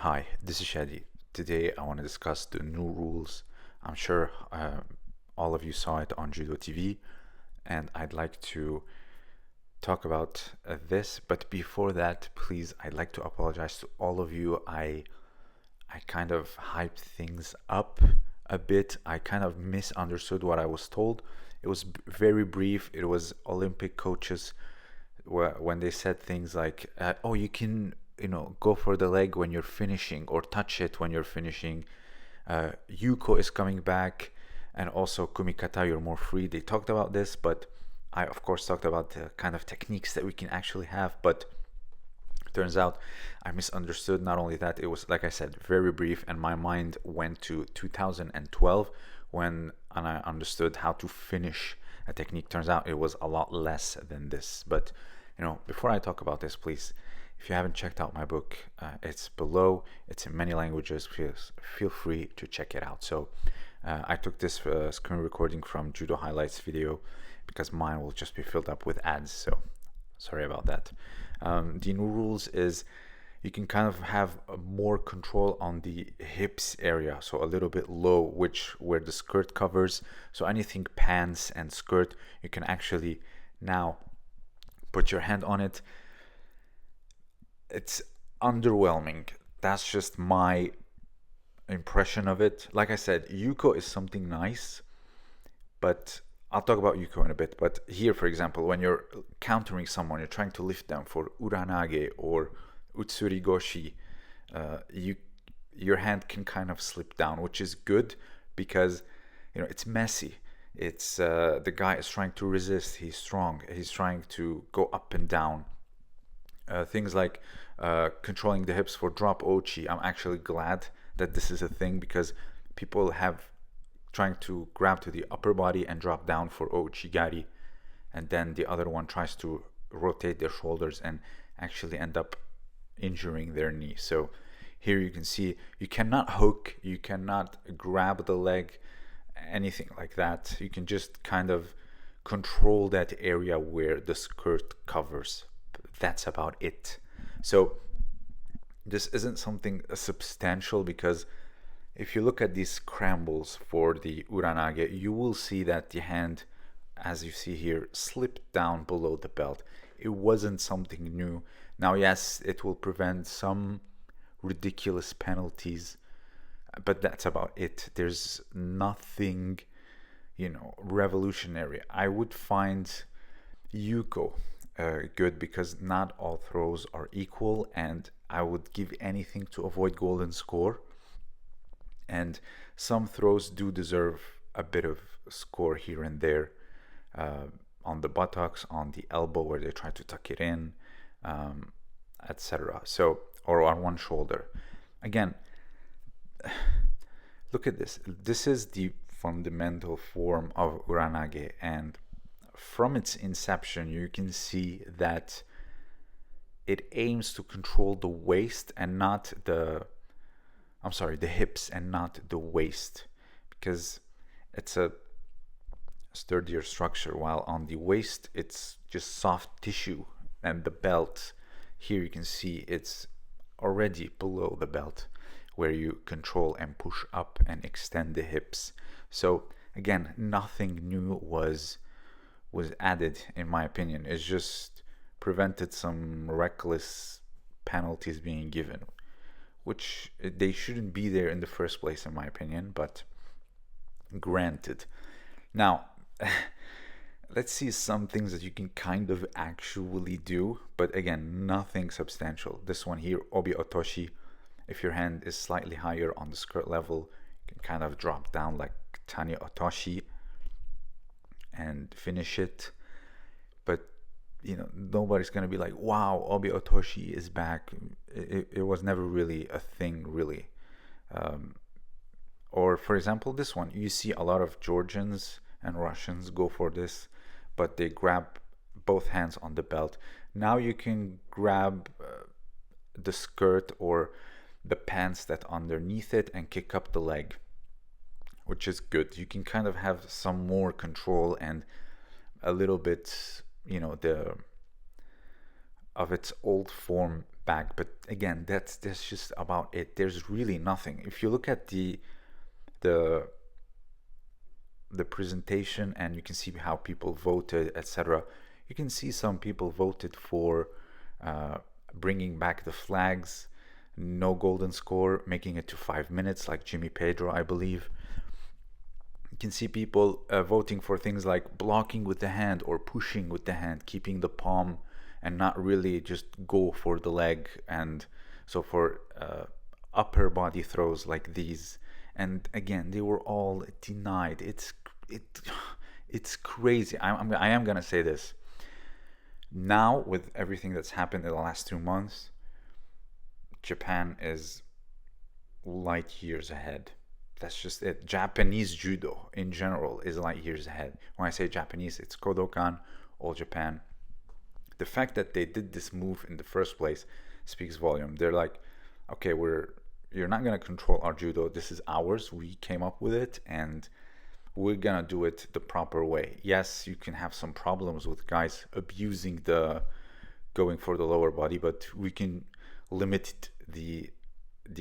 Hi, this is Shadi. Today I want to discuss the new rules. I'm sure all of you saw it on Judo TV, and I'd like to talk about this. But before that, please, I'd like to apologize to all of you. I kind of hyped things up a bit. I kind of misunderstood what I was told. It was very brief. It was Olympic coaches when they said things like, "Oh, you can, go for the leg when you're finishing, or touch it when you're finishing. Yuko is coming back, and also kumikata, you're more free." They talked about this, but I, of course, talked about the kind of techniques that we can actually have. But turns out I misunderstood. Not only that, it was, like I said, very brief, and my mind went to 2012 and I understood how to finish a technique. Turns out it was a lot less than this. But before I talk about this, please, if you haven't checked out my book, it's below. It's in many languages. Feel free to check it out. So I took this screen recording from Judo highlights video because mine will just be filled up with ads. So sorry about that. The new rules is you can kind of have more control on the hips area, so a little bit low, where the skirt covers. So anything pants and skirt, you can actually now put your hand on it. It's underwhelming. That's just my impression of it. Like I said, Yuko is something nice, but I'll talk about Yuko in a bit. But here, for example, when you're countering someone, you're trying to lift them for uranage or utsurigoshi, your hand can kind of slip down, which is good because it's messy. It's the guy is trying to resist. He's strong. He's trying to go up and down. Things like controlling the hips for drop ochi. I'm actually glad that this is a thing because people have trying to grab to the upper body and drop down for ochigari, and then the other one tries to rotate their shoulders and actually end up injuring their knee. So here you can see you cannot hook, you cannot grab the leg, anything like that. You can just kind of control that area where the skirt covers. That's about it. So this isn't something substantial because if you look at these scrambles for the uranage, you will see that the hand, as you see here, slipped down below the belt. It wasn't something new. Now, yes, it will prevent some ridiculous penalties, but that's about it. There's nothing, revolutionary. I would find Yuko good because not all throws are equal, and I would give anything to avoid golden score. And some throws do deserve a bit of score here and there, on the buttocks, on the elbow where they try to tuck it in, etc. So, or on one shoulder. Again, look at this. This is the fundamental form of uranage, and from its inception, you can see that it aims to control the waist and not the hips and not the waist, because it's a sturdier structure, while on the waist it's just soft tissue, and the belt here you can see it's already below the belt where you control and push up and extend the hips. So again, nothing new was added, in my opinion. It's just prevented some reckless penalties being given, which they shouldn't be there in the first place, in my opinion, but granted. Now, let's see some things that you can kind of actually do, but again, nothing substantial. This one here, obi otoshi, if your hand is slightly higher on the skirt level, you can kind of drop down like tani otoshi and finish it. But nobody's gonna be like, wow, obi otoshi is back. It was never really a thing, really. Or for example, this one, you see a lot of Georgians and Russians go for this, but they grab both hands on the belt. Now you can grab the skirt or the pants that underneath it and kick up the leg, which is good. You can kind of have some more control and a little bit, the of its old form back. But again, that's just about it. There's really nothing. If you look at the presentation, and you can see how people voted, etc., you can see some people voted for bringing back the flags, no golden score, making it to 5 minutes, like Jimmy Pedro, I believe. You can see people voting for things like blocking with the hand or pushing with the hand, keeping the palm and not really just go for the leg. And so for upper body throws like these, and again, they were all denied. It's crazy. I am gonna say this now, with everything that's happened in the last 2 months. Japan is light years ahead. That's just it. Japanese judo in general is light years ahead. When I say Japanese, it's Kodokan, all Japan. The fact that they did this move in the first place speaks volume. They're like, okay, you're not gonna control our judo. This is ours. We came up with it, and we're gonna do it the proper way. Yes, you can have some problems with guys abusing the going for the lower body, but we can limit the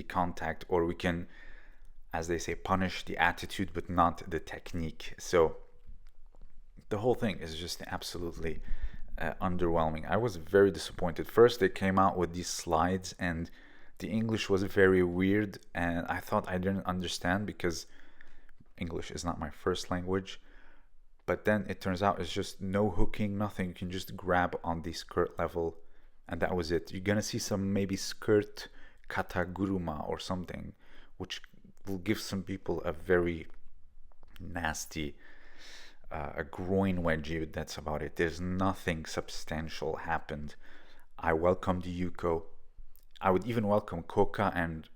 contact, or we can, as they say, punish the attitude but not the technique. So the whole thing is just absolutely underwhelming. I was very disappointed. First, they came out with these slides, and the English was very weird, and I thought I didn't understand because English is not my first language. But then it turns out it's just no hooking, nothing. You can just grab on the skirt level, and that was it. You're gonna see some maybe skirt kataguruma or something, which will give some people a very nasty a groin wedgie, but that's about it. There's nothing substantial happened. I welcomed Yuko. I would even welcome Koka and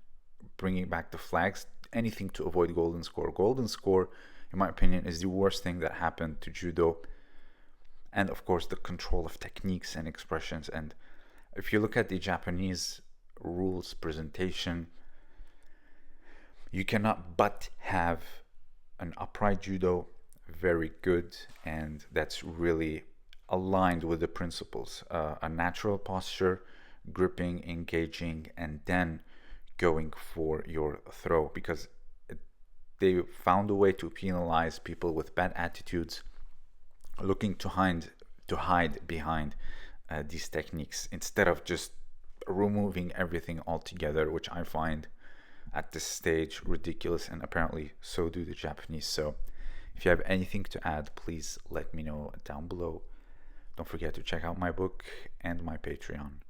bringing back the flags. Anything to avoid golden score. Golden score, in my opinion, is the worst thing that happened to judo. And of course, the control of techniques and expressions. And if you look at the Japanese rules presentation, you cannot but have an upright judo, very good, and that's really aligned with the principles. A natural posture, gripping, engaging, and then going for your throw, because they found a way to penalize people with bad attitudes, looking to hide behind these techniques instead of just removing everything altogether, which I find at this stage ridiculous, and apparently so do the Japanese. So if you have anything to add, please let me know down below. Don't forget to check out my book and my Patreon.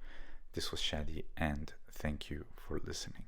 This was Shadi, and thank you for listening.